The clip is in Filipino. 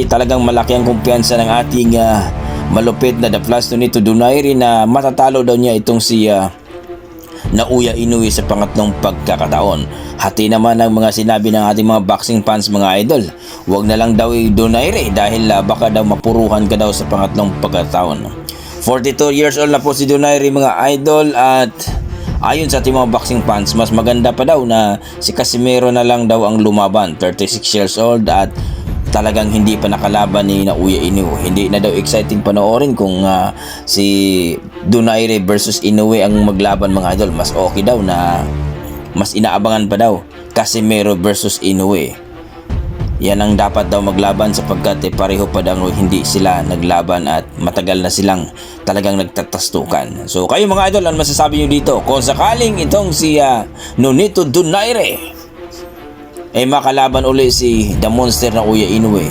Talagang malaki ang kumpiyansa ng ating malupit na The Flash Nonito Donaire na matatalo daw niya itong si Naoya Inoue sa pangatlong pagkakataon. Hati naman ang mga sinabi ng ating mga boxing fans mga idol. Huwag na lang daw Donaire dahil baka daw mapuruhan ka daw sa pangatlong pagkakataon. 42 years old na po si Donaire mga idol at ayon sa ating mga boxing fans, mas maganda pa daw na si Casimero na lang daw ang lumaban. 36 years old at talagang hindi pa nakalaban ni Naoya Inoue. Hindi na daw exciting panoorin kung si Donaire versus Inoue ang maglaban mga idol. Mas okay daw na mas inaabangan pa daw Casimero versus Inoue. Yan ang dapat daw maglaban sapagkat pareho pa daw hindi sila naglaban at matagal na silang talagang nagtatastukan. So kayo mga idol, ano masasabi nyo dito? Kung sakaling itong si Nonito Donaire ay makalaban uli si The Monster Naoya Inoue,